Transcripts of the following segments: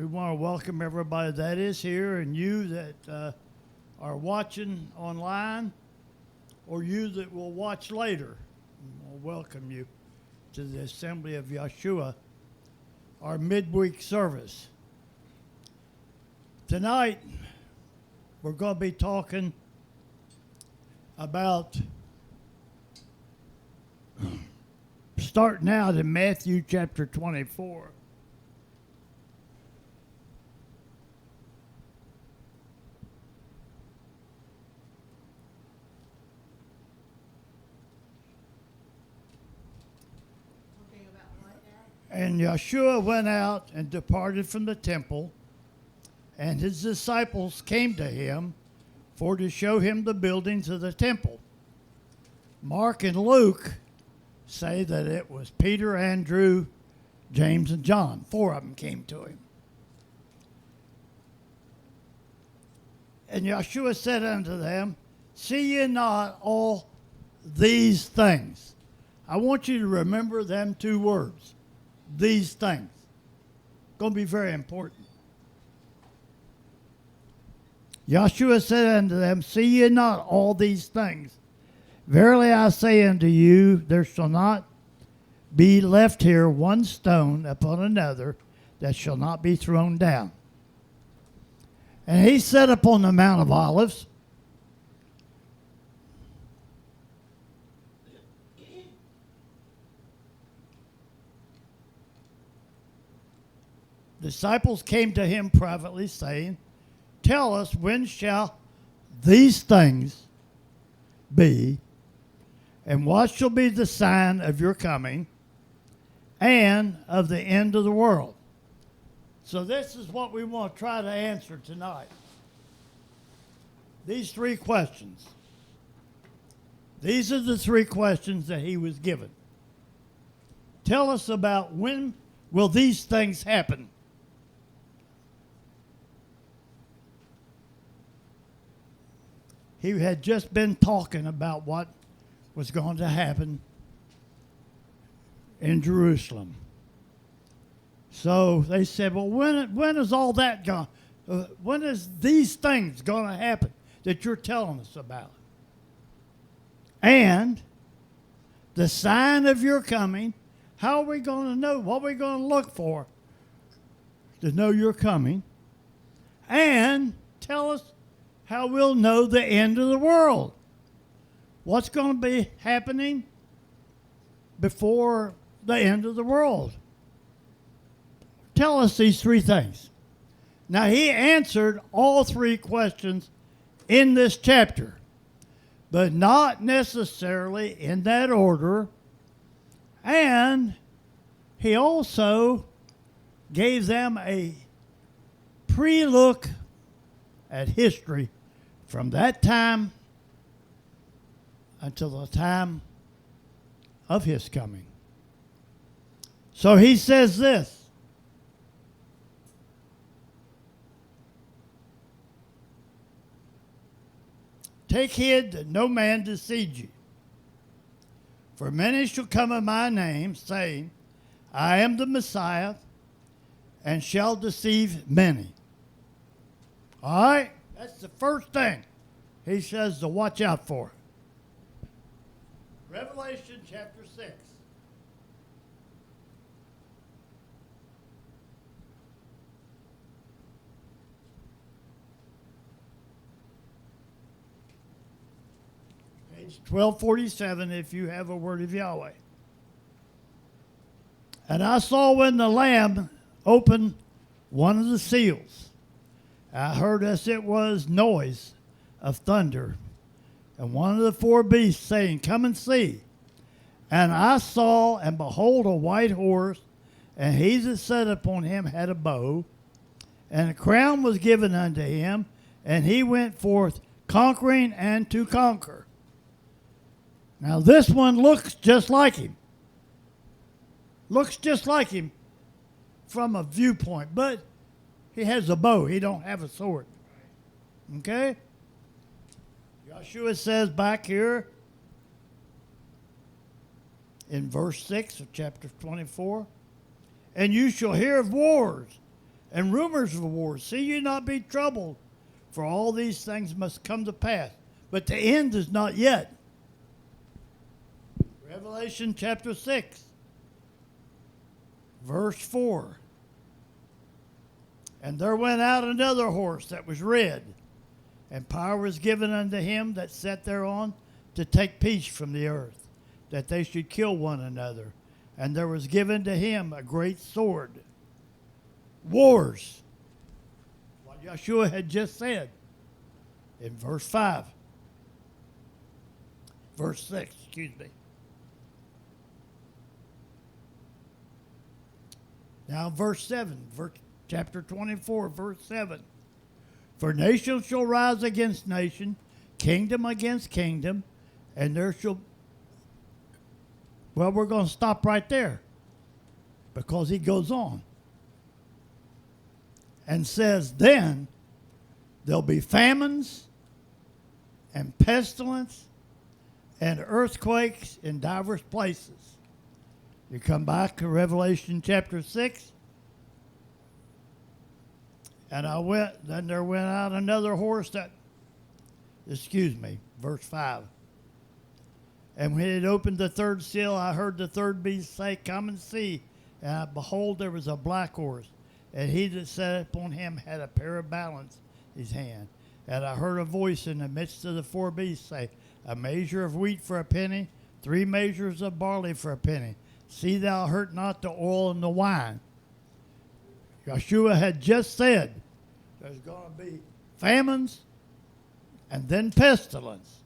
We want to welcome everybody that is here and you that are watching online or you that will watch later. We'll welcome you to the Assembly of Yahshua, our midweek service. Tonight, we're going to be talking about starting out in Matthew chapter 24. And Yahshua went out and departed from the temple, and his disciples came to him for to show him the buildings of the temple. Mark and Luke say that it was Peter, Andrew, James, and John. 4 of them came to him. And Yahshua said unto them, See ye not all these things? I want you to remember them 2 words. These things. Going to be very important. Yahshua said unto them, See ye not all these things? Verily I say unto you, there shall not be left here one stone upon another that shall not be thrown down. And he sat upon the Mount of Olives. Disciples came to him privately, saying, Tell us, when shall these things be, and what shall be the sign of your coming and of the end of the world? So this is what we want to try to answer tonight. These 3 questions. These are the 3 questions that he was given. Tell us about when will these things happen? He had just been talking about what was going to happen in Jerusalem. So they said, well, when is all that going? When is these things going to happen that you're telling us about? And the sign of your coming, how are we going to know? What are we going to look for to know you're coming? And tell us how we'll know the end of the world. What's going to be happening before the end of the world? Tell us these 3 things. Now, he answered all 3 questions in this chapter, but not necessarily in that order. And he also gave them a pre-look at history from that time until the time of his coming. So he says this. Take heed that no man deceive you. For many shall come in my name, saying, I am the Messiah, and shall deceive many. All right? That's the first thing he says to watch out for. Revelation chapter 6. Page 1247 if you have a word of Yahweh. And I saw when the Lamb opened one of the seals, I heard as it was noise of thunder, and one of the 4 beasts saying, Come and see. And I saw, and behold, a white horse, and he that sat upon him had a bow, and a crown was given unto him, and he went forth conquering and to conquer. Now this one looks just like him. Looks just like him from a viewpoint, but he has a bow. He don't have a sword. Okay? Yahshua says back here in verse 6 of chapter 24, And you shall hear of wars and rumors of wars. See you not be troubled, for all these things must come to pass. But the end is not yet. Revelation chapter 6, verse 4. And there went out another horse that was red, and power was given unto him that sat thereon to take peace from the earth, that they should kill one another. And there was given to him a great sword. Wars. What Yahshua had just said in verse 5. Verse 6, excuse me. Now verse 7, chapter 24, verse 7. For nation shall rise against nation, kingdom against kingdom, and there shall... Well, we're going to stop right there because he goes on and says, then there'll be famines and pestilence and earthquakes in diverse places. You come back to Revelation chapter 6. And then there went out another horse verse 5. And when it opened the third seal, I heard the third beast say, come and see. And behold, there was a black horse, and he that sat upon him had a pair of balance in his hand. And I heard a voice in the midst of the four beasts say, a measure of wheat for a penny, 3 measures of barley for a penny. See thou hurt not the oil and the wine. Yahshua had just said there's going to be famines and then pestilence.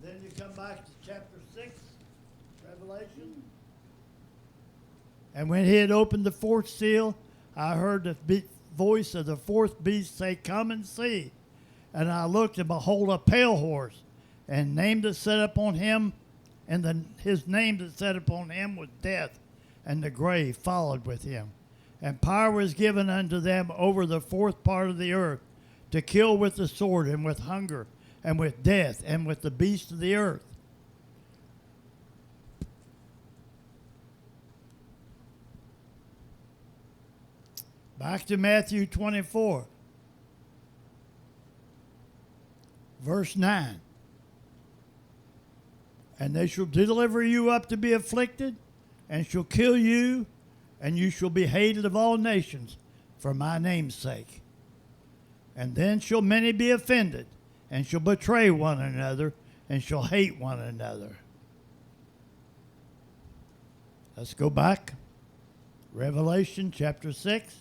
Then you come back to chapter 6, Revelation. And when he had opened the fourth seal, I heard the voice of the fourth beast say, come and see. And I looked, and behold, a pale horse, and name that sat upon him, and his name that sat upon him was Death, and the grave followed with him. And power was given unto them over the fourth part of the earth, to kill with the sword, and with hunger, and with death, and with the beasts of the earth. Back to Matthew 24, verse 9. And they shall deliver you up to be afflicted, and shall kill you, and you shall be hated of all nations for my name's sake. And then shall many be offended, and shall betray one another, and shall hate one another. Let's go back. Revelation chapter 6.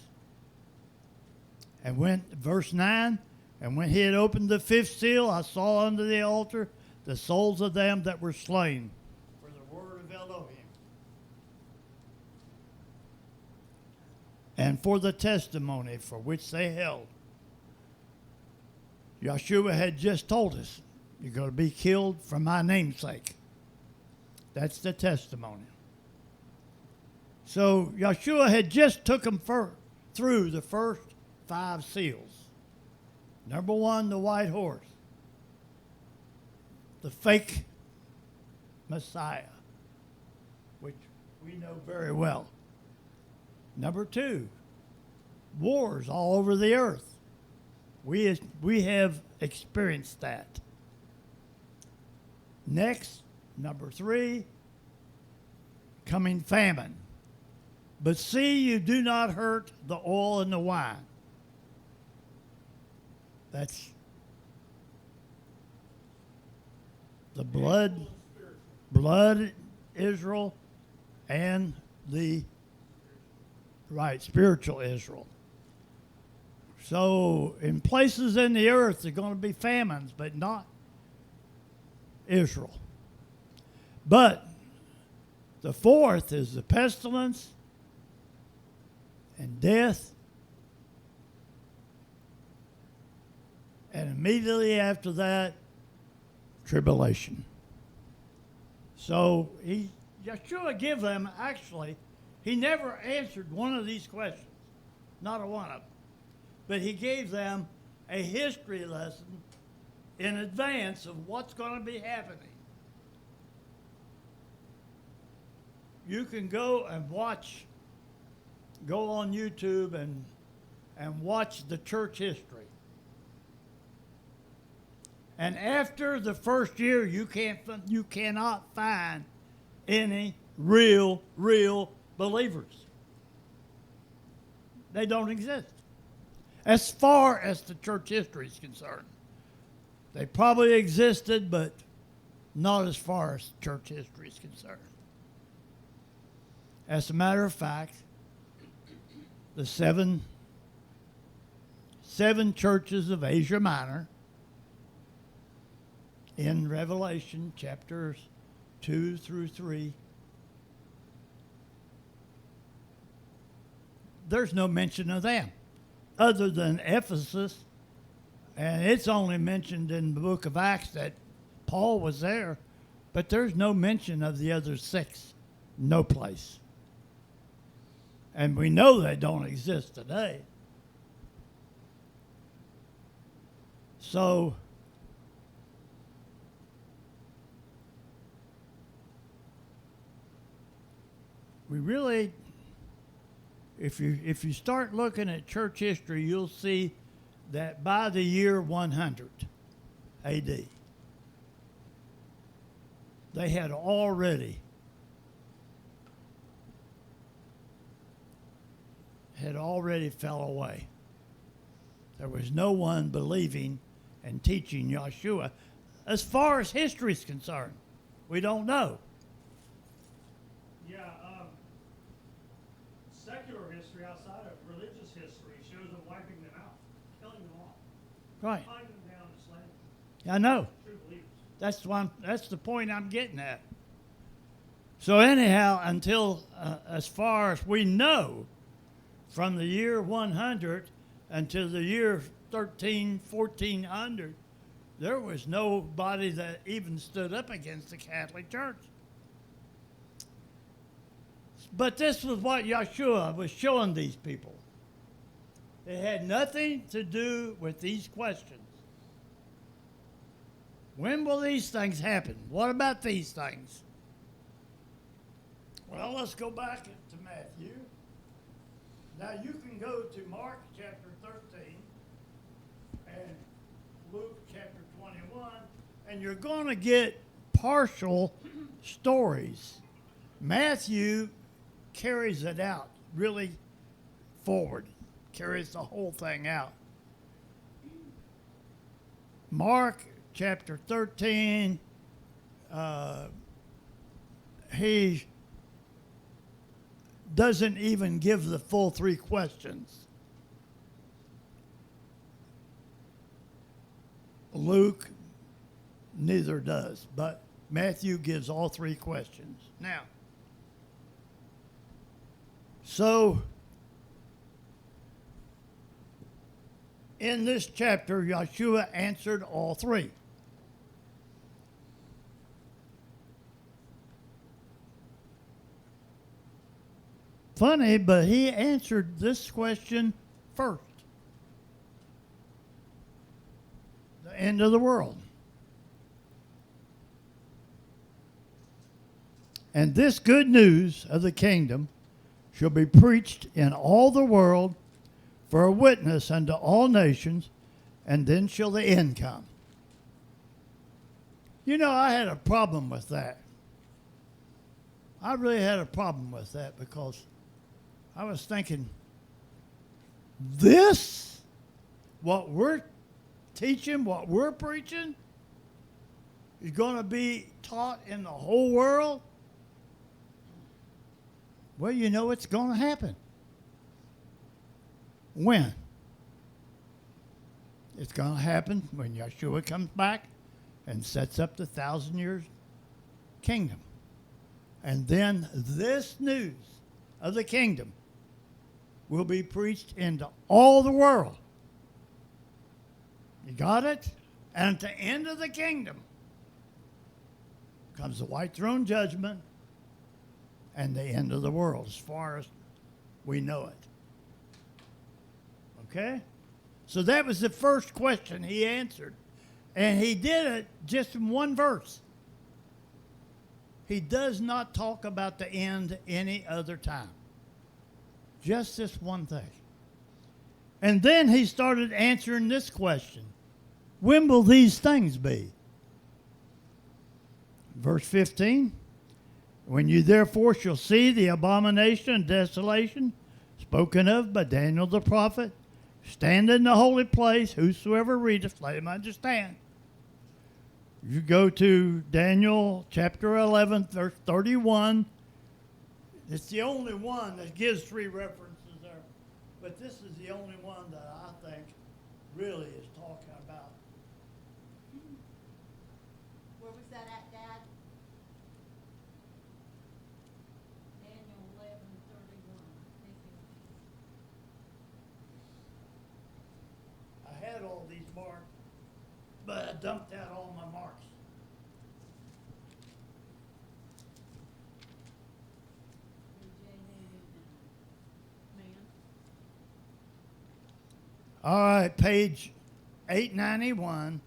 And verse 9, and when he had opened the fifth seal, I saw under the altar the souls of them that were slain for the word of Elohim, and for the testimony for which they held. Yahshua had just told us, you're going to be killed for my name's sake. That's the testimony. So Yahshua had just took them through the first 5 seals. Number 1, the white horse, the fake Messiah, which we know very well. Number 2, wars all over the earth. We have experienced that. Next, number 3, coming famine. But see, you do not hurt the oil and the wine. That's the blood Israel, and the spiritual Israel. So in places in the earth there are going to be famines, but not Israel. But the fourth is the pestilence and death. And immediately after that, tribulation. So Yahshua gave them, actually, he never answered one of these questions. Not a one of them. But he gave them a history lesson in advance of what's going to be happening. You can go and go on YouTube and watch the church history. And after the first year, you cannot find any real believers. They don't exist. As far as the church history is concerned. They probably existed, but not as far as church history is concerned. As a matter of fact, the seven churches of Asia Minor in Revelation chapters 2 through 3, there's no mention of them other than Ephesus, and it's only mentioned in the book of Acts that Paul was there, but there's no mention of the other 6, no place. And we know they don't exist today. So we really, if you start looking at church history, you'll see that by the year 100 AD, they had already fell away. There was no one believing and teaching Yahshua. As far as history is concerned, we don't know. Yeah, secular history outside of religious history shows them wiping them out, killing them all, Right. hunting them down to slavery. I know. True believers. That's the point I'm getting at. So anyhow, until as far as we know, from the year 100 until the year 1400, there was nobody that even stood up against the Catholic Church. But this was what Yahshua was showing these people. It had nothing to do with these questions. When will these things happen? What about these things? Well, let's go back to Matthew. Now you can go to Mark chapter 13 and Luke chapter 21, and you're going to get partial stories. Matthew carries it out really forward, carries the whole thing out. Mark chapter 13, he doesn't even give the full 3 questions. Luke neither does, but Matthew gives all 3 questions. Now, so in this chapter, Yahshua answered all 3. Funny, but he answered this question first. The end of the world. And this good news of the kingdom shall be preached in all the world for a witness unto all nations, and then shall the end come. You know, I had a problem with that. I really had a problem with that because I was thinking, this, what we're teaching, what we're preaching, is going to be taught in the whole world? Well, you know it's going to happen. When? It's going to happen when Yahshua comes back and sets up the 1,000-year kingdom. And then this news of the kingdom will be preached into all the world. You got it? And at the end of the kingdom comes the white throne judgment and the end of the world as far as we know it. Okay? So that was the first question he answered. And he did it just in one verse. He does not talk about the end any other time. Just this one thing. And then he started answering this question. When will these things be? Verse 15. When you therefore shall see the abomination and desolation spoken of by Daniel the prophet, stand in the holy place, whosoever readeth, let him understand. You go to Daniel chapter 11, verse 31. It's the only one that gives three references there. But this is the only one that I think really is talking about. Where was that at, Dad? Daniel 11:31. I had all these marked, but I dumped out all my marks. All right, page 891,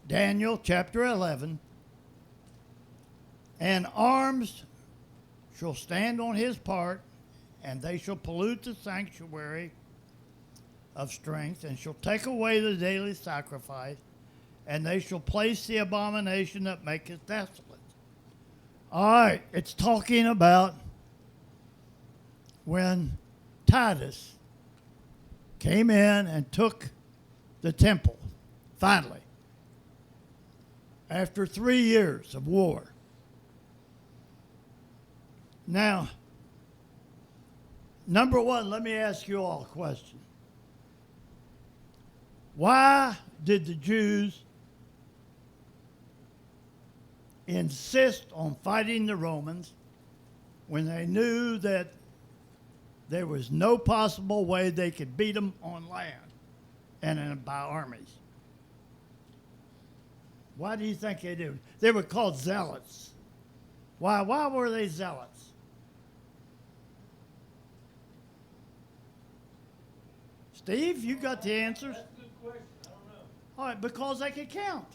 Daniel chapter 11. And arms shall stand on his part, and they shall pollute the sanctuary of strength, and shall take away the daily sacrifice, and they shall place the abomination that maketh desolate. All right, it's talking about when Titus came in and took the temple, finally, after 3 years of war. Now, number one, let me ask you all a question. Why did the Jews insist on fighting the Romans when they knew that there was no possible way they could beat them on land and by armies? Why do you think they did? They were called zealots. Why were they zealots? Steve, you got the answers? That's a good question. I don't know. All right, because they could count.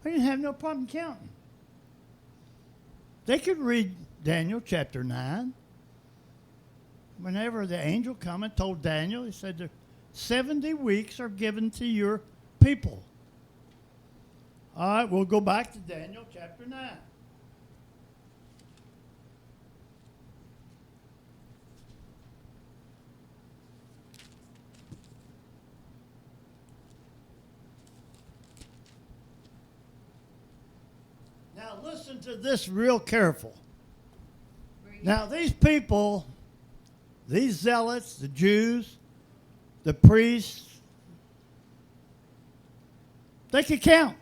They didn't have no problem counting. They could read Daniel chapter 9. Whenever the angel come and told Daniel, he said, 70 weeks are given to your people. All right, we'll go back to Daniel chapter 9. Now listen to this real careful. Now these people, these zealots, the Jews, the priests, they could count.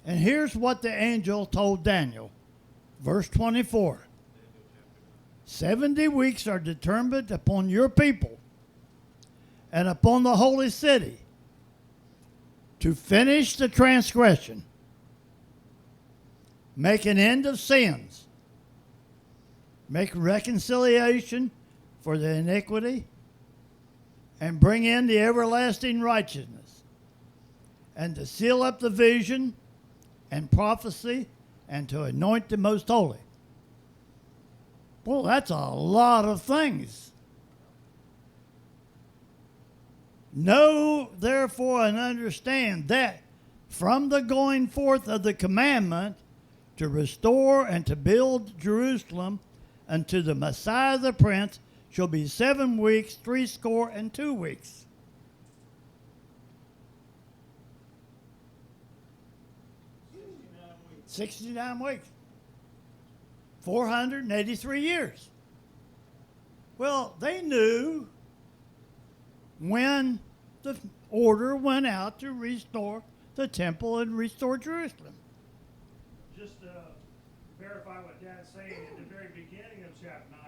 And here's what the angel told Daniel, verse 24. 70 weeks are determined upon your people and upon the holy city to finish the transgression, make an end of sins, make reconciliation for the iniquity, and bring in the everlasting righteousness, and to seal up the vision and prophecy, and to anoint the most holy. Well, that's a lot of things. Know, therefore, and understand that from the going forth of the commandment to restore and to build Jerusalem unto the Messiah the Prince shall be 7 weeks, 62 weeks. Weeks. 69 weeks. 483 years. Well, they knew when the order went out to restore the temple and restore Jerusalem. Just to verify what Dad's saying, at the very beginning of chapter 9,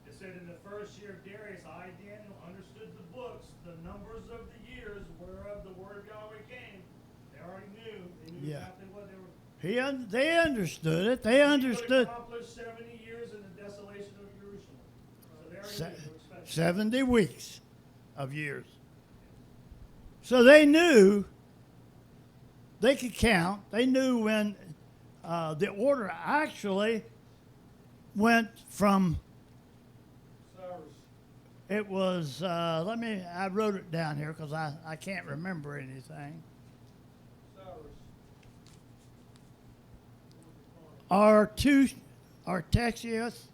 it said, in the first year of Darius, I, Daniel, understood the books, the numbers of the years whereof the word of Yahweh came. They already knew. They knew Yeah. exactly what they were. They understood it. They understood. He accomplished 70 years in the desolation of Jerusalem. So they already Se- knew. They were expecting. 70 weeks of years. So they knew they could count. They knew when the order actually went from. It was, I wrote it down here because I can't remember anything. Artaxius,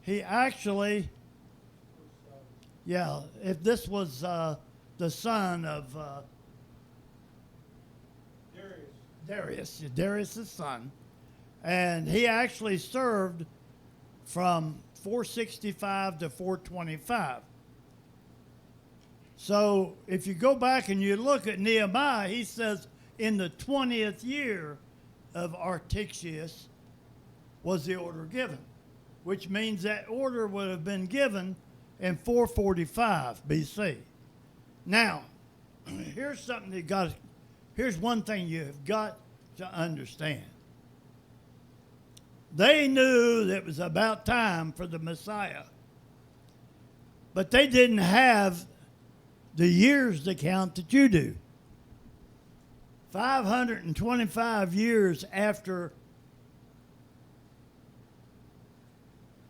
he actually, yeah, if this was the son of Darius' son, and he actually served from 465 to 425. So if you go back and you look at Nehemiah, he says in the 20th year of Artaxius was the order given, which means that order would have been given in 445 BC. Now, here's something here's one thing you have got to understand. They knew that it was about time for the Messiah, but they didn't have the years to count that you do. 525 years after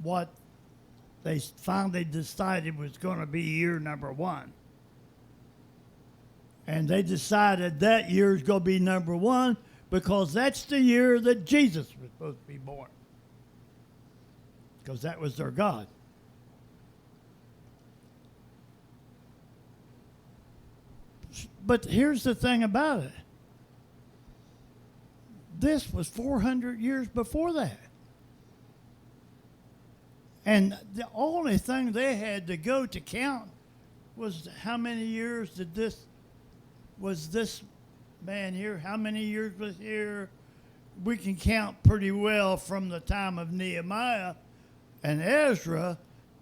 what they finally decided was going to be year number 1. And they decided that year is going to be number 1 because that's the year that Jesus was supposed to be born. Because that was their God. But here's the thing about it. This was 400 years before that. And the only thing they had to go to count was how many years was this man here? How many years was here? We can count pretty well from the time of Nehemiah and Ezra,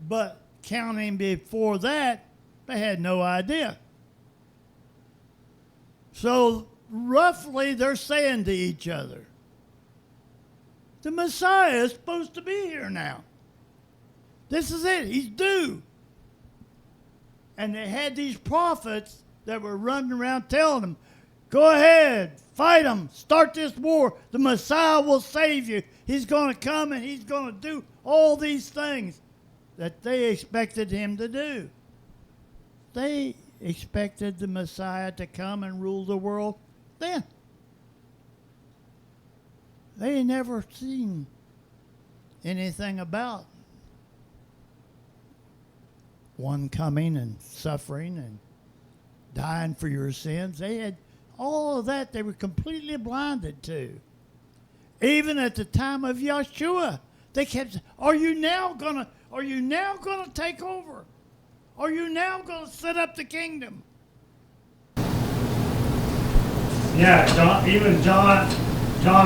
but counting before that, they had no idea. So roughly they're saying to each other, the Messiah is supposed to be here now. This is it. He's due. And they had these prophets that were running around telling them, go ahead, fight them, start this war. The Messiah will save you. He's going to come and he's going to do all these things that they expected him to do. They expected the Messiah to come and rule the world then. They never seen anything about one coming and suffering and dying for your sins. They had all of that they were completely blinded to. Even at the time of Yahshua, they kept saying, are you now gonna take over? Are you now gonna set up the kingdom? Yeah, John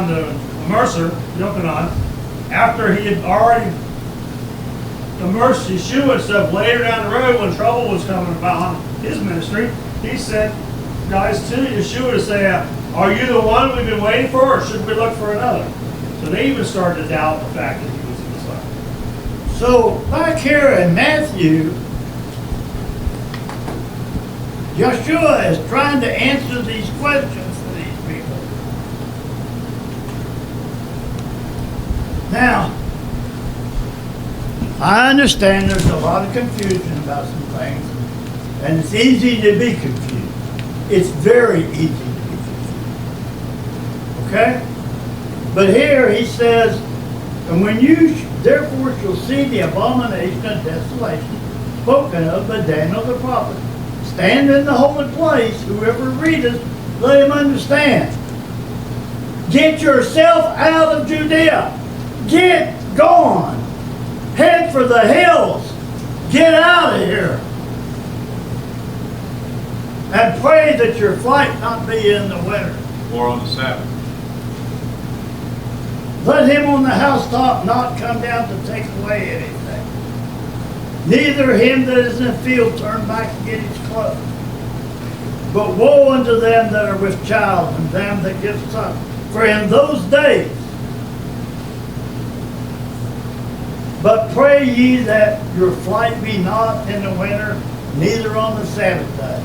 the Immerser, jumping on, after he had already immersed Yeshua and stuff later down the road when trouble was coming about his ministry, he sent guys to Yeshua to say, are you the one we've been waiting for, or should we look for another? So they even started to doubt the fact that he was the Messiah. So back here in Matthew, Yeshua is trying to answer these questions for these people. Now, I understand there's a lot of confusion about some things, and it's easy to be confused. It's very easy to be confused. Okay? But here he says, and when you therefore shall see the abomination of desolation spoken of by Daniel the prophet, stand in the holy place, whoever readeth, let him understand. Get yourself out of Judea. Get gone. Head for the hills. Get out of here. And pray that your flight not be in the winter. Or on the Sabbath. Let him on the housetop not come down to take away anything. Neither him that is in the field turn back to get his clothes. But woe unto them that are with child and them that give suck. For in those days, but pray ye that your flight be not in the winter, neither on the Sabbath day.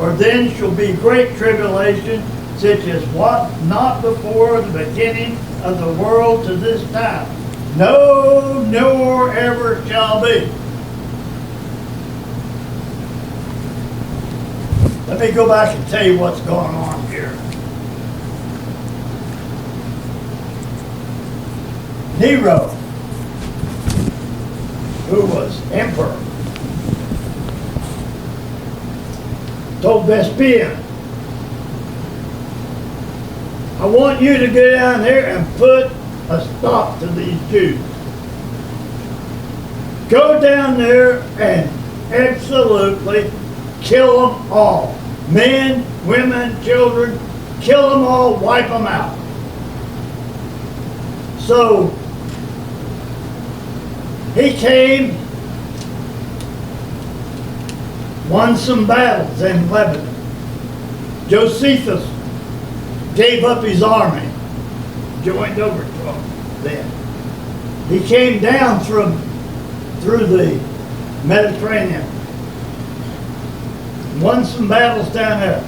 For then shall be great tribulation, such as what not before the beginning of the world to this time. No, nor ever shall be. Let me go back and tell you what's going on here. Nero, who was emperor, told Vespasian, I want you to go down there and put a stop to these Jews. Go down there and absolutely kill them all. Men, women, children, kill them all, wipe them out. So he came, won some battles in Lebanon. Josephus gave up his army, joined over to him then. He came down through the Mediterranean, won some battles down there,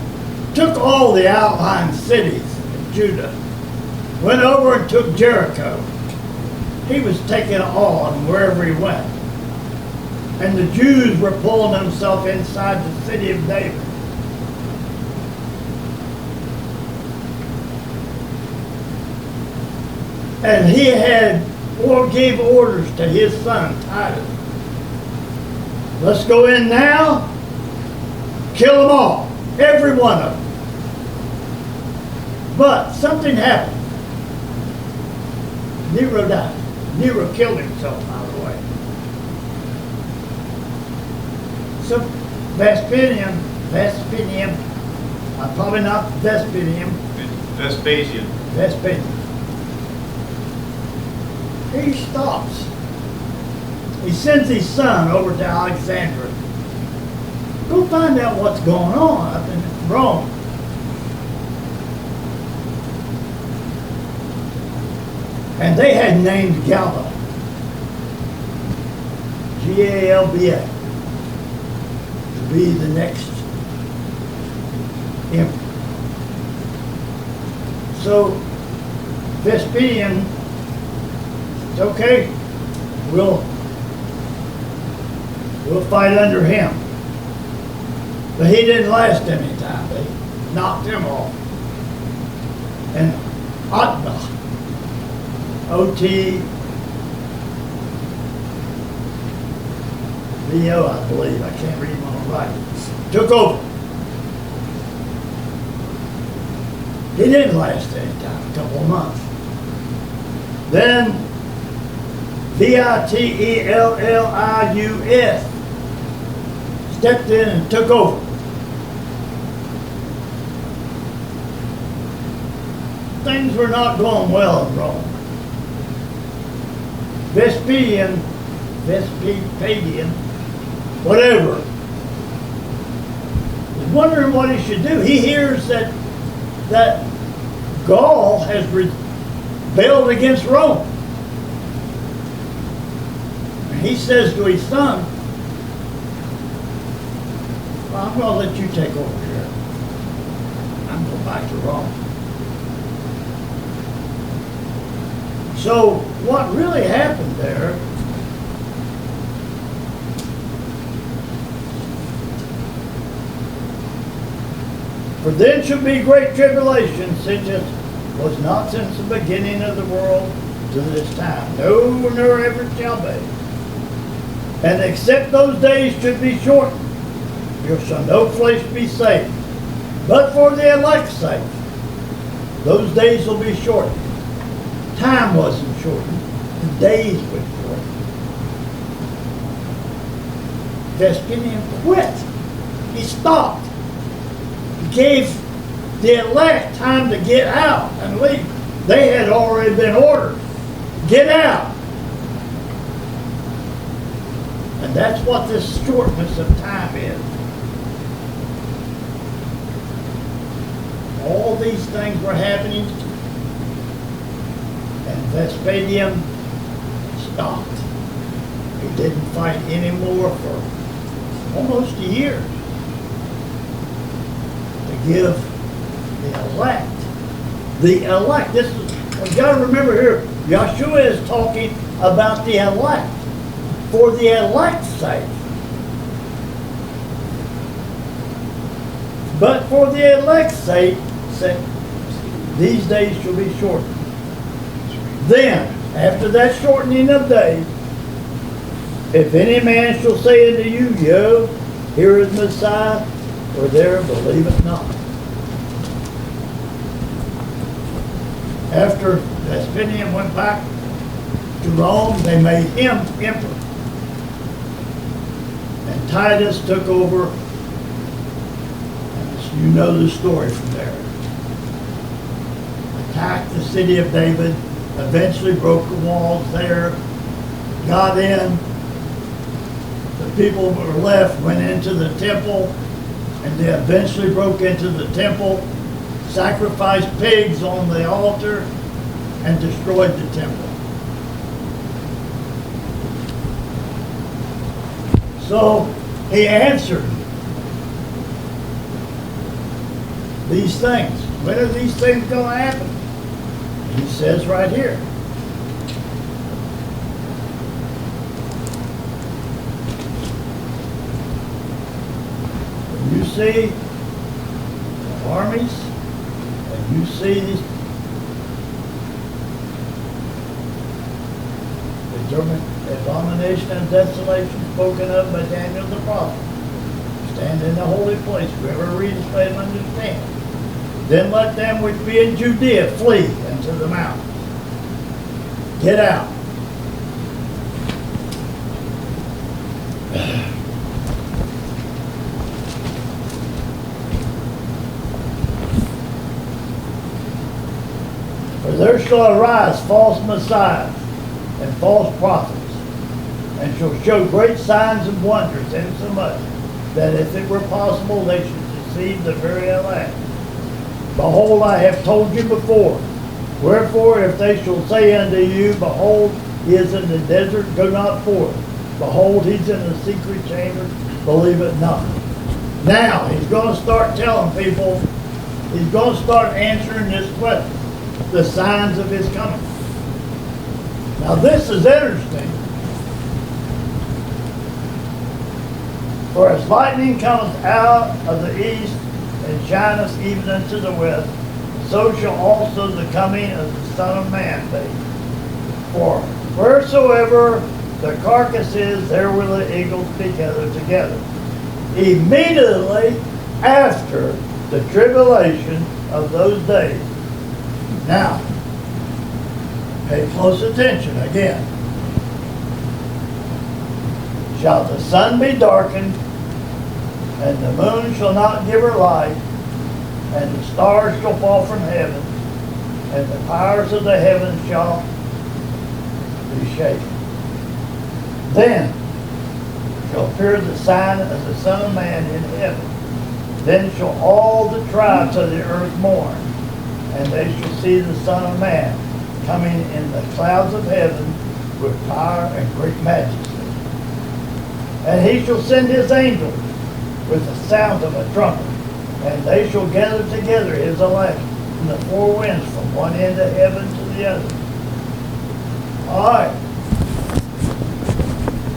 took all the outlying cities of Judah, went over and took Jericho. He was taking on wherever he went. And the Jews were pulling themselves inside the city of David. And he gave orders to his son, Titus. Let's go in now, kill them all, every one of them. But something happened. Nero died. Nero killed himself, by the way. So Vespasian, probably not Vespasian. He stops. He sends his son over to Alexandria. Go find out what's going on up in Rome. And they had named Galba, Galba, to be the next emperor. So Vespasian, it's okay, we'll fight under him. But he didn't last any time. They knocked him off. And Otba, O-T-B-O, I believe, I can't read my own writing, took over. He didn't last any time, a couple of months. Then Vitellus stepped in and took over. Things were not going well in Rome. Vespasian, whatever, is wondering what he should do. He hears that Gaul has rebelled against Rome. And he says to his son, well, I'm going to let you take over here. I'm going back to Rome. So what really happened there, for then shall be great tribulation, such as was not since the beginning of the world to this time. No, nor ever shall be. And except those days should be shortened, there shall no flesh be saved. But for the elect's sake, those days will be shortened. Time wasn't shortened, the days were shortened. Vespasian quit. He stopped. He gave the elect time to get out and leave. They had already been ordered. Get out. And that's what this shortness of time is. All these things were happening, and Vespasian stopped. He didn't fight anymore for almost a year. give the elect. The elect. This is, you got to remember here, Yahshua is talking about the elect. For the elect's sake. But for the elect's sake, these days shall be shortened. Then, after that shortening of days, if any man shall say unto you, Yo, here is Messiah, or there, believe it not. After Vespasian went back to Rome, they made him emperor. And Titus took over, and you know the story from there. Attacked the city of David, eventually broke the walls there, got in. The people who were left went into the temple, and they eventually broke into the temple, sacrificed pigs on the altar, and destroyed the temple. So he answered these things. When are these things going to happen? He says right here. When you see the armies, and you see the abomination and desolation spoken of by Daniel the prophet, stand in the holy place. Whoever reads, let him understand. Then let them which be in Judea flee into the mountains. Get out. For there shall arise false messiahs and false prophets, and shall show great signs and wonders, insomuch that if it were possible they should deceive the very elect. Behold, I have told you before. Wherefore, if they shall say unto you, Behold, he is in the desert, go not forth. Behold, he's in the secret chamber, believe it not. Now, he's going to start telling people, he's going to start answering this question, the signs of his coming. Now, this is interesting. For as lightning cometh out of the east, and shineth even unto the west, so shall also the coming of the Son of Man be. For wheresoever the carcass is, there will the eagles be gathered together. Immediately after the tribulation of those days. Now, pay close attention again. Shall the sun be darkened, and the moon shall not give her light, and the stars shall fall from heaven, and the powers of the heavens shall be shaken. Then shall appear the sign of the Son of Man in heaven. Then shall all the tribes of the earth mourn, and they shall see the Son of Man coming in the clouds of heaven with power and great majesty. And he shall send his angels with the sound of a trumpet, and they shall gather together his elect from the four winds, from one end of heaven to the other. All right.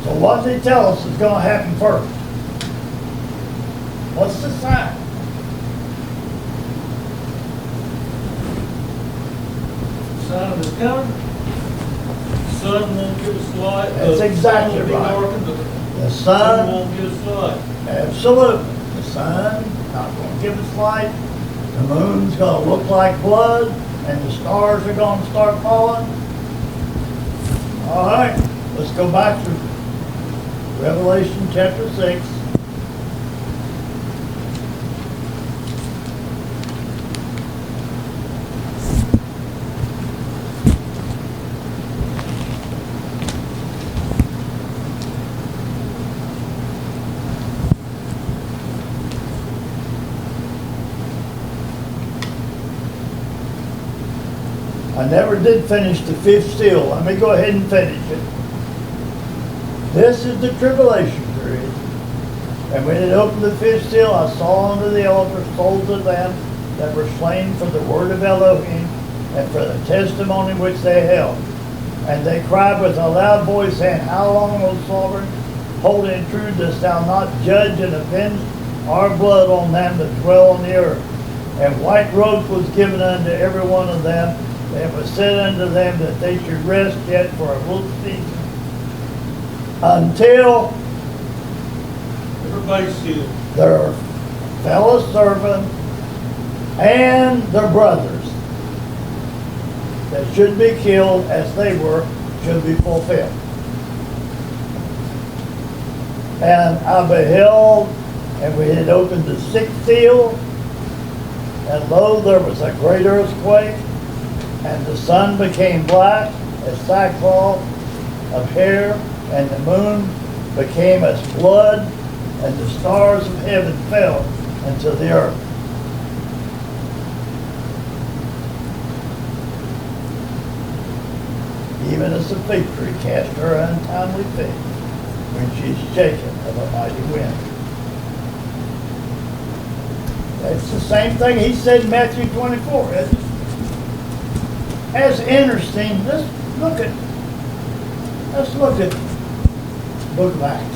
So what does he tell us is going to happen first? What's the sign? The sign is coming. The sun won't give us light. That's exactly the sun will be right. darkened, The the sun, sun won't give us light. absolutely. The sun not going to give us light. The moon's going to look like blood, and the stars are going to start falling. All right, let's go back to Revelation chapter 6. I never did finish the fifth seal. Let me go ahead and finish it. This is the tribulation period. And when it opened the fifth seal, I saw under the altar souls of them that were slain for the word of Elohim and for the testimony which they held. And they cried with a loud voice, saying, How long, O sovereign, holy and true, dost thou not judge and avenge our blood on them that dwell on the earth? And white robes was given unto every one of them. And it was said unto them that they should rest yet for a little season, until Everybody's sealed. their fellow servants and their brothers that should be killed as they were should be fulfilled. And I beheld, and we had opened the sixth seal, and lo, there was a great earthquake, and the sun became black as sackcloth of hair, and the moon became as blood, and the stars of heaven fell into the earth. Even as the fig tree cast her untimely fig when she's shaken of a mighty wind. That's the same thing he said in Matthew 24, isn't it? That's interesting. Let's look at the book of Acts.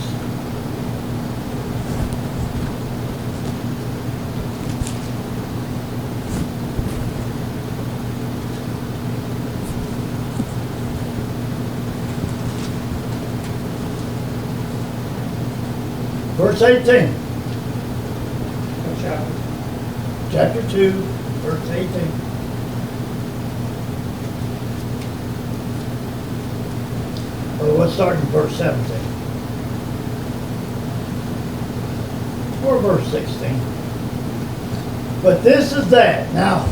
Verse 18. What chapter? Chapter 2, verse 18. Well, let's start in verse 17. Or verse 16. But this is that. Now,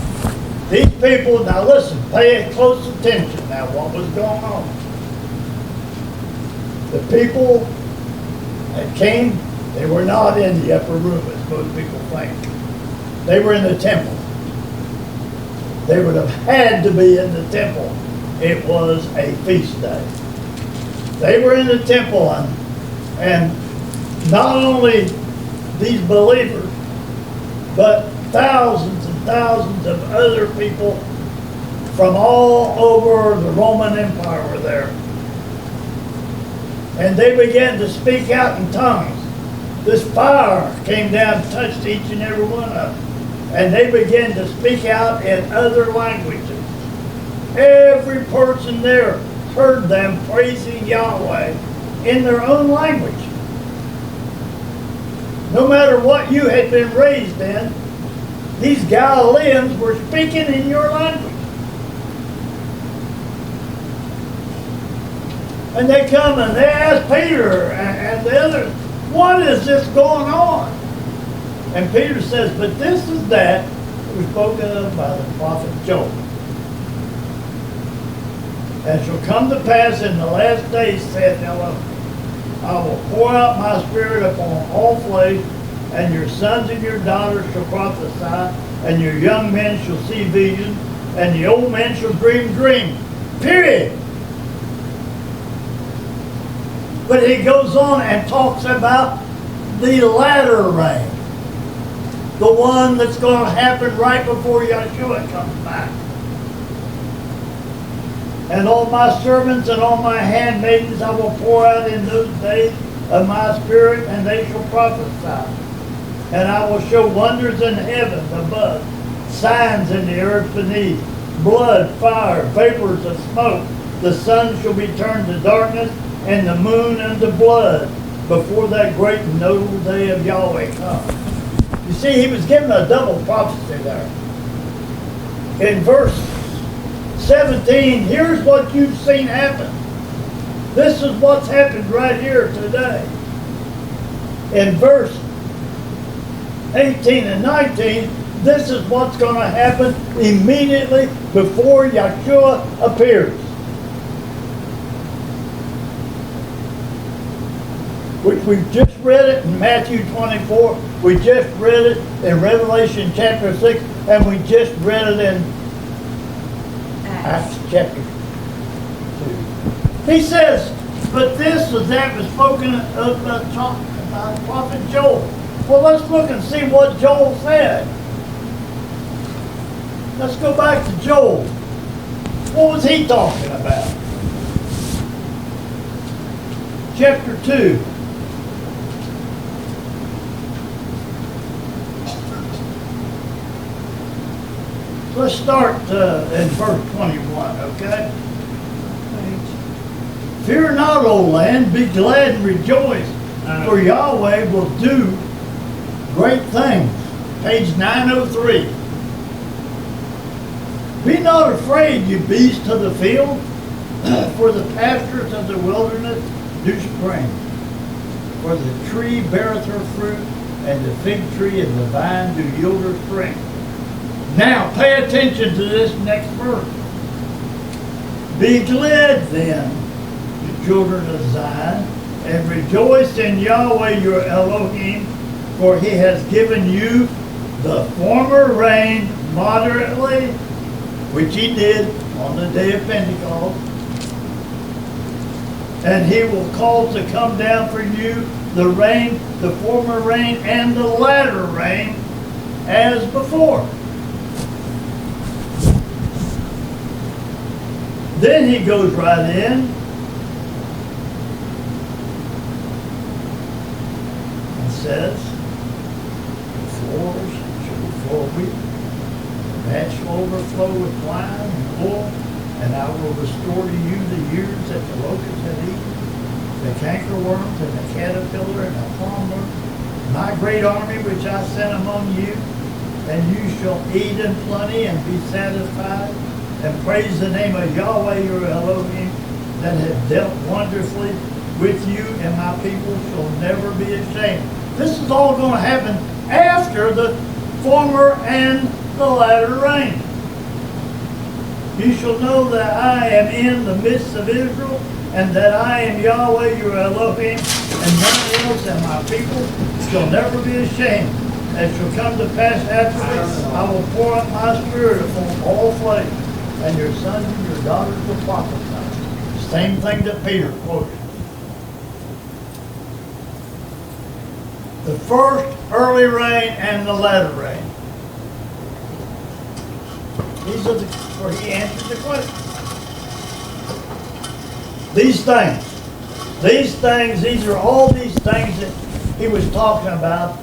these people, now listen, pay close attention now what was going on. The people that came, they were not in the upper room as most people think. They were in the temple. They would have had to be in the temple. It was a feast day. They were in the temple, and not only these believers, but thousands and thousands of other people from all over the Roman Empire were there. And they began to speak out in tongues. This fire came down and touched each and every one of them. And they began to speak out in other languages. Every person there heard them praising Yahweh in their own language. No matter what you had been raised in, these Galileans were speaking in your language. And they come and they ask Peter and the others, what is this going on? And Peter says, but this is that was spoken of by the prophet Joel. And it shall come to pass in the last days, saith Elohim, I will pour out my spirit upon all flesh, and your sons and your daughters shall prophesy, and your young men shall see visions, and the old men shall dream dreams. Period. But he goes on and talks about the latter rain. The one that's going to happen right before Yahshua comes back. And on my servants and on my handmaidens I will pour out in those days of my spirit, and they shall prophesy. And I will show wonders in heaven above, signs in the earth beneath, blood, fire, vapors of smoke. The sun shall be turned to darkness, and the moon unto blood, before that great and notable day of Yahweh comes. You see, he was given a double prophecy there. In verse 17, here's what you've seen happen. This is what's happened right here today. In verse 18 and 19, this is what's going to happen immediately before Yahshua appears. We've just read it in Matthew 24. We just read it in Revelation chapter 6. And we just read it in Acts chapter 2. He says, but this was that was spoken of by the prophet Joel. Well, let's look and see what Joel said. Let's go back to Joel. What was he talking about? Chapter 2. Let's start in verse 21, okay? Fear not, O land, be glad and rejoice, for Yahweh will do great things. Page 903. Be not afraid, you beasts of the field, for the pastures of the wilderness do spring. For the tree beareth her fruit, and the fig tree and the vine do yield her spring. Now, pay attention to this next verse. Be glad then, you children of Zion, and rejoice in Yahweh your Elohim, for he has given you the former rain moderately, which he did on the day of Pentecost. And he will cause to come down for you the rain, the former rain, and the latter rain, as before. Then he goes right in and says, the floors shall be full of wheat, the vat shall overflow with wine and oil, and I will restore to you the years that the locust had eaten, the cankerworms and the caterpillar and the palmer, my great army which I sent among you, and you shall eat in plenty and be satisfied, and praise the name of Yahweh your Elohim that hath dealt wonderfully with you, and my people shall never be ashamed. This is all going to happen after the former and the latter rain. You shall know that I am in the midst of Israel, and that I am Yahweh your Elohim, and none else, and my people shall never be ashamed. It shall come to pass after this, I will pour out my spirit upon all flesh, and your sons and your daughters will prophesy. Same thing that Peter quoted. The first early rain and the latter rain. These are where he answered the question. These are all these things that he was talking about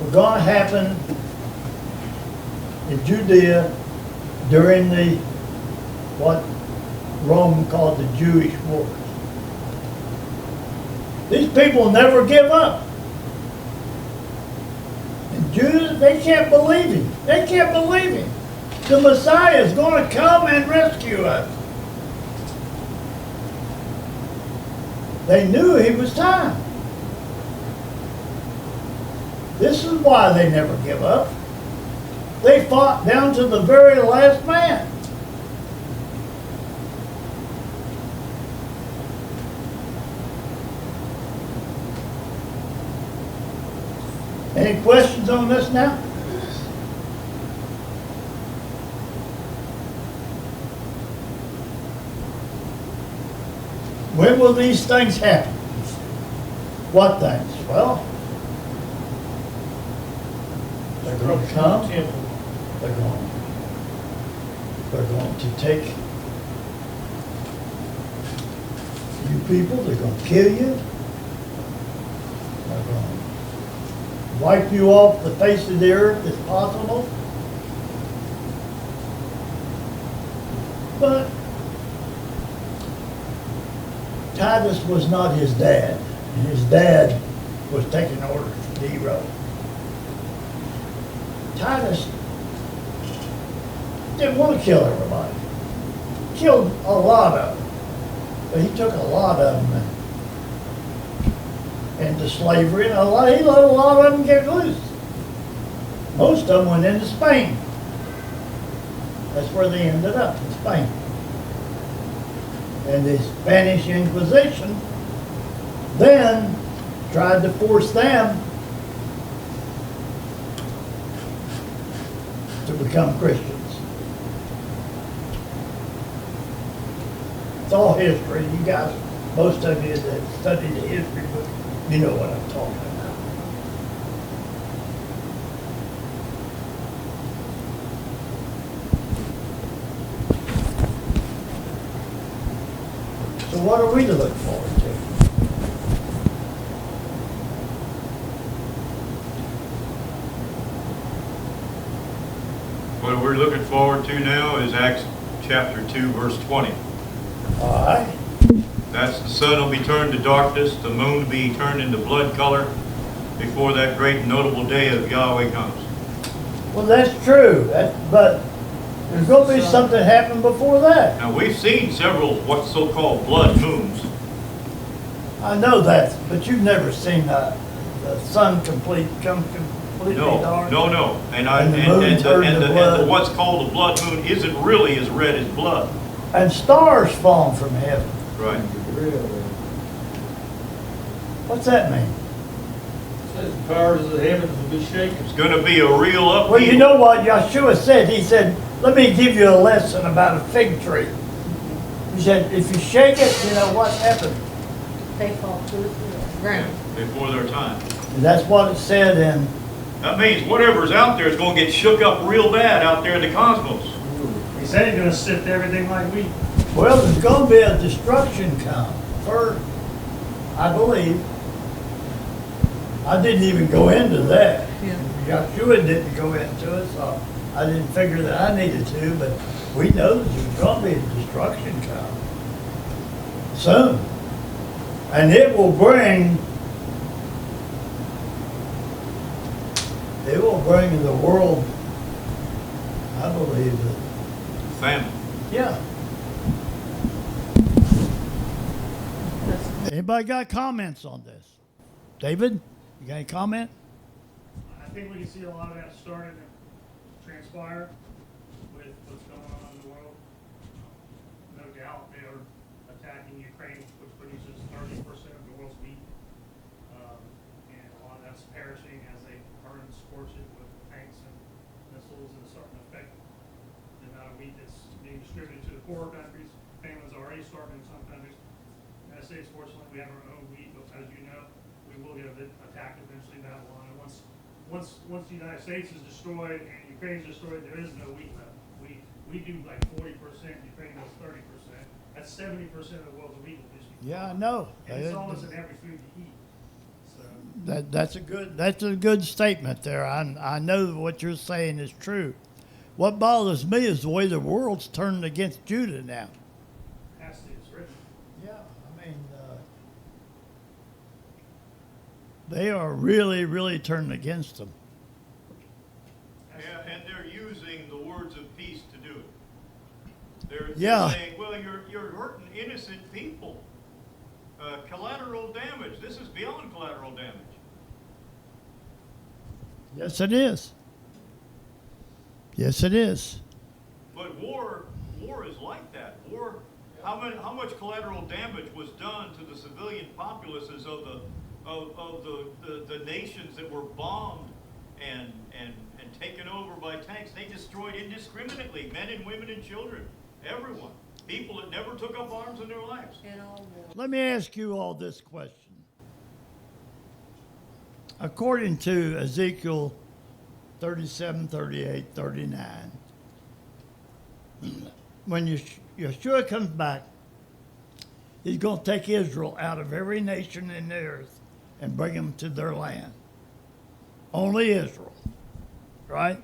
were going to happen in Judea during the what Rome called the Jewish Wars. These people never give up. And Judah, they can't believe him. They can't believe him. The Messiah is going to come and rescue us. They knew he was time. This is why they never give up. They fought down to the very last man. Any questions on this now? When will these things happen? What things? Well, they're going to come. They're going to take you people. They're going to kill you. They're going to wipe you off the face of the earth if possible. But Titus was not his dad, and his dad was taking orders from Nero. Titus didn't want to kill everybody. Killed a lot of them, but he took a lot of them into slavery, and he let a lot of them get loose. Most of them went into Spain. That's where they ended up, in Spain. And the Spanish Inquisition then tried to force them to become Christians. It's all history. You guys, most of you that study the history book, you know what I'm talking about. So what are we to look forward to? What we're looking forward to now is Acts chapter 2, verse 20. All right. That's the sun will be turned to darkness, the moon will be turned into blood color before that great and notable day of Yahweh comes. Well, that's true. But there's going to be something happen before that. Now, we've seen several what's so-called blood moons. I know that, but you've never seen the sun completely dark. No. And And the moon turned to blood. the what's called a blood moon isn't really as red as blood. And stars falling from heaven. Right. What's that mean? Says the powers of the heavens will be shaken. It's going to be a real upheaval. Well, you know what Yahshua said? He said, let me give you a lesson about a fig tree. He said, if you shake it, you know what happened? They fall to the ground. Before their time. And that's what it said in, That means whatever's out there is going to get shook up real bad out there in the cosmos. He said he's gonna sift everything like wheat. well, there's going to be a destruction come. First, I believe. I didn't even go into that. Yeah. Yahshua didn't go into it, so I didn't figure that I needed to, but we know that there's going to be a destruction come soon. And it will bring in the world, I believe that, Famine. yeah. Anybody got comments on this? David, you got any comment? I think we can see a lot of that starting to transpire with what's going on in the world. No doubt they are attacking Ukraine, which produces 30% of the world's wheat. And a lot of that's perishing as they burn and scorch it with tanks and missiles, and it's starting to affect the amount of wheat that's being distributed to the poorer countries. Famines are already starting in some countries. United States, fortunately, we have our own wheat, but as you know, we will get attacked eventually in Babylon. And once the United States is destroyed and Ukraine is destroyed, there is no wheat left. We do like 40%, Ukraine does 30%. That's 70% of the world's wheat will just be Yeah, I gone. know. And it's almost in every food you eat. So That's a good statement there. I know what you're saying is true. What bothers me is the way the world's turning against Judah now. that's it's written. Yeah, I mean, they are really, really turning against them. Yeah, and they're using the words of peace to do it. They're saying, well, you're hurting innocent people. Collateral damage. This is beyond collateral damage. Yes, it is. Yes, it is. But war is like that. War. How much collateral damage was done to the civilian populaces of the nations that were bombed and taken over by tanks? They destroyed indiscriminately men and women and children, everyone. People that never took up arms in their lives. In all war. Let me ask you all this question. According to Ezekiel 37, 38, 39, when Yahshua comes back, he's going to take Israel out of every nation in the earth and bring them to their land. Only Israel, right?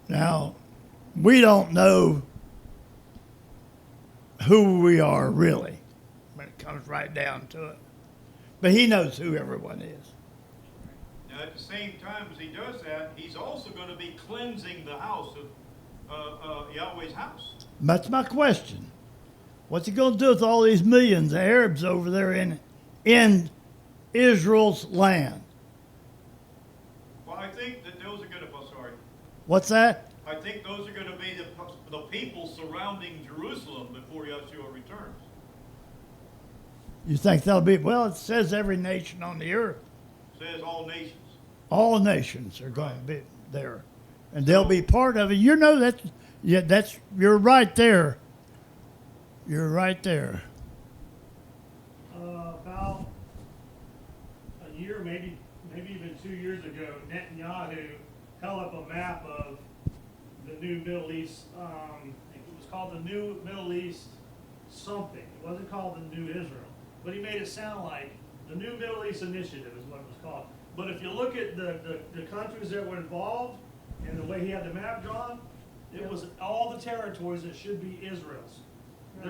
Now, we don't know who we are really when it comes right down to it. But he knows who everyone is. Now, at the same time as he does that, he's also going to be cleansing the house of Yahweh's house. That's my question. What's he going to do with all these millions of Arabs over there in Israel's land? Well, I think that those are going to, What's that? I think those are going to be the people surrounding Jerusalem before Yahshua returns. You think that'll be, well, it says every nation on the earth. It says all nations. All nations are going to be there. And they'll be part of it. You know that, yeah, you're right there. You're right there. About a year, maybe even 2 years ago, Netanyahu held up a map of the new Middle East. It was called the New Middle East something. It wasn't called the New Israel, but he made it sound like the New Middle East Initiative is what it was called. But if you look at the countries that were involved and the way he had the map drawn, it was all the territories that should be Israel's.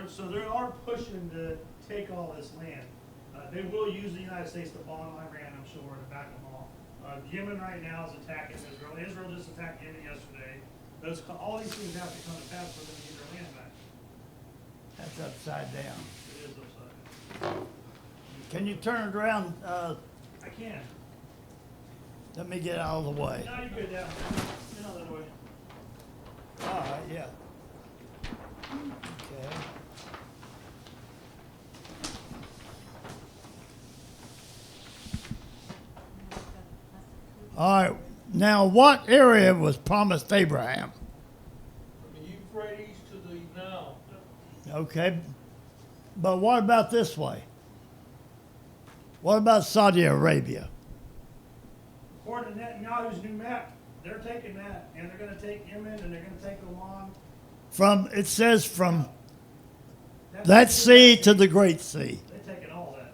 So they are pushing to take all this land. They will use the United States to bomb Iran, I'm sure, to back them all. Yemen right now is attacking Israel. Israel just attacked Yemen yesterday. All these things have to come to pass for them to get their land back. That's upside down. It is upside down. Can you turn it around? I can. Let me get out of the way. No, you're good now. Get out of the way. All right, yeah. Okay. All right. Now, what area was promised Abraham? From the Euphrates to the Nile. Okay. But what about this way? What about Saudi Arabia? According to Netanyahu's new map, they're taking that, and they're going to take Yemen, and they're going to take Oman. It says from that sea to the Great Sea. They're taking all that.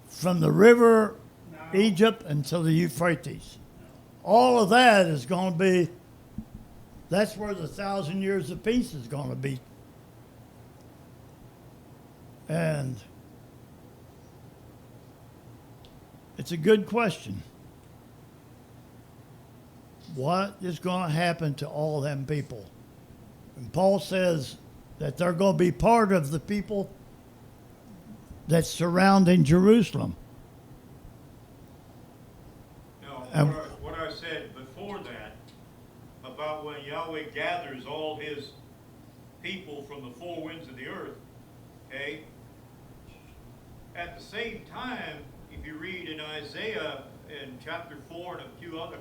From the river No. Egypt until the Euphrates. All of that is going to be, that's where the 1,000 years of peace is going to be. And it's a good question. What is going to happen to all them people? And Paul says that they're going to be part of the people that's surrounding Jerusalem. Now, what I said before that about when Yahweh gathers all his people from the four winds of the earth, okay? At the same time, if you read in Isaiah in chapter 4 and a few other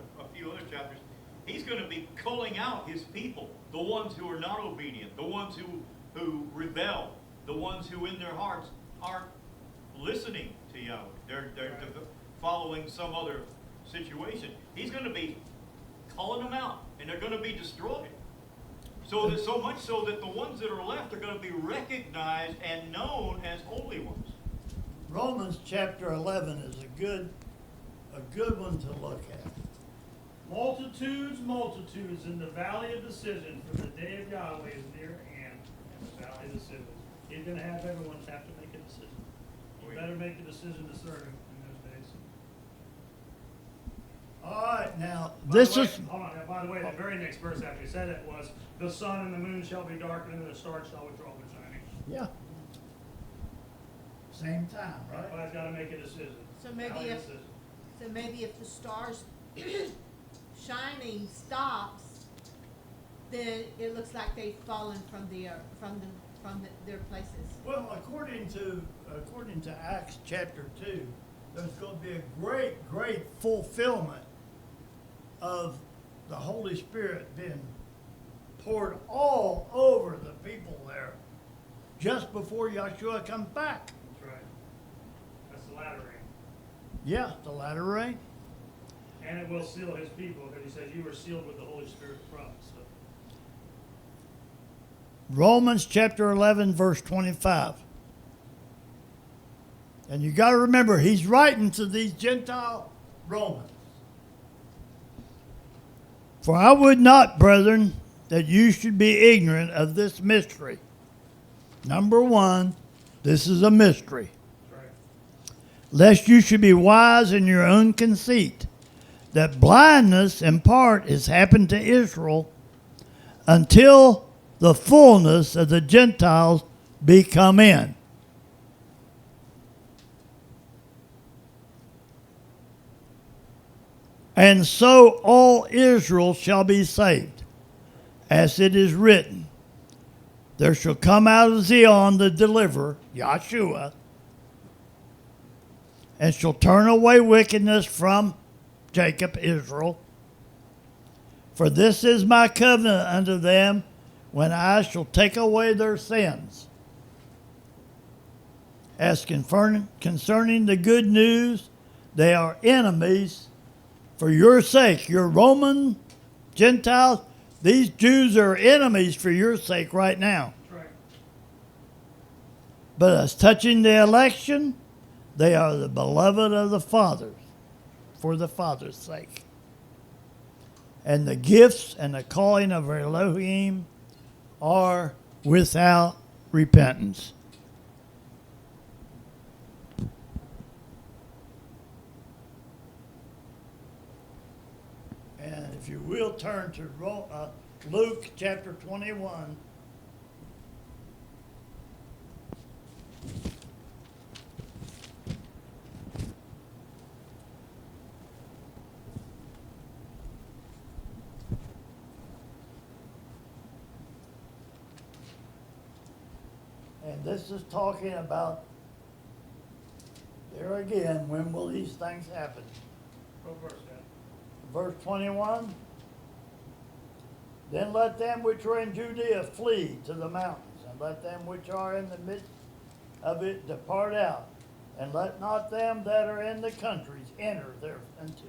chapters, he's going to be culling out his people, the ones who are not obedient, the ones who rebel, the ones who in their hearts aren't listening to Yahweh. They're following some other situation. He's going to be culling them out, and they're going to be destroyed. So much so that the ones that are left are going to be recognized and known as holy ones. Romans chapter 11 is a good one to look at. Multitudes, multitudes in the valley of decision, for the day of Yahweh is near hand in the valley of decision. He's going to have everyone have to make a decision. You better make a decision to serve him in those days. All right, now, Hold on. By the way, the very next verse after he said it was, the sun and the moon shall be darkened, and the stars shall withdraw their shining. yeah. Same time, right? Everybody's got to make a decision. So maybe Valley if, decision. so maybe if the stars shining stops, then it looks like they've fallen from the earth, from their places. Well, according to Acts chapter 2, there's going to be a great fulfillment of the Holy Spirit being poured all over the people there just before Yahshua comes back. That's right. That's the latter rain. Yeah, the latter rain. And it will seal his people, because he says you were sealed with the Holy Spirit promise. So. Romans chapter 11, verse 25. And you got to remember, he's writing to these Gentile Romans. For I would not, brethren, that you should be ignorant of this mystery. Number one, this is a mystery. That's right. Lest you should be wise in your own conceit, that blindness in part has happened to Israel until the fullness of the Gentiles be come in. And so all Israel shall be saved, as it is written, there shall come out of Zion the deliverer, Yahshua, and shall turn away wickedness from Jacob, Israel. For this is my covenant unto them, when I shall take away their sins. As concerning the good news, they are enemies for your sake. Your Roman Gentiles, these Jews are enemies for your sake right now. That's right. But as touching the election, they are the beloved of the fathers, for the Father's sake. And the gifts and the calling of Elohim are without repentance. And if you will turn to Luke chapter 21. And this is talking about, there again, when will these things happen? What verse, Dad? Verse 21. Then let them which are in Judea flee to the mountains, and let them which are in the midst of it depart out, and let not them that are in the countries enter thereunto.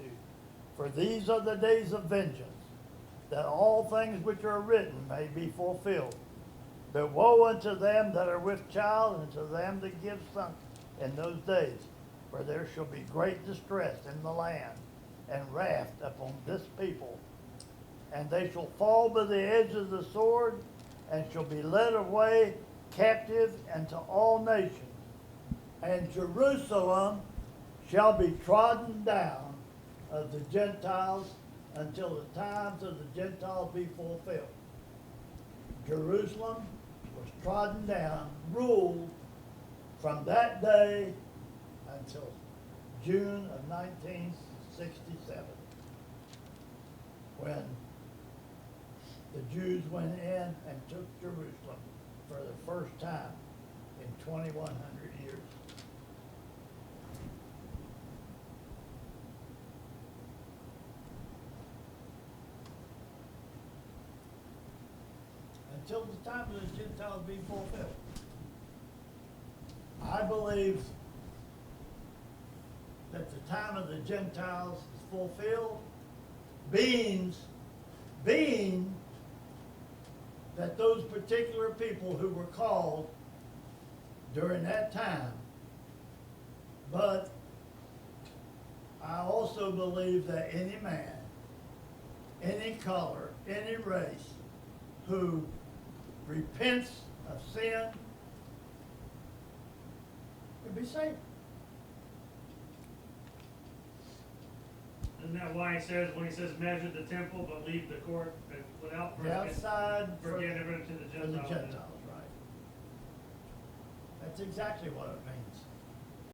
For these are the days of vengeance, that all things which are written may be fulfilled. But woe unto them that are with child, and to them that give suck in those days, for there shall be great distress in the land, and wrath upon this people. And they shall fall by the edge of the sword, and shall be led away captive into all nations. And Jerusalem shall be trodden down of the Gentiles until the times of the Gentiles be fulfilled. Jerusalem was trodden down, ruled from that day until June of 1967, when the Jews went in and took Jerusalem for the first time in 2,100 years. Until the time of the Gentiles be fulfilled. I believe that the time of the Gentiles is fulfilled, being that those particular people who were called during that time. But I also believe that any man, any color, any race who repents of sin will be saved. Isn't that why he says, when he says measure the temple but leave the court without The outside forget everything to the for the Gentiles? Gentiles, right? That's exactly what it means.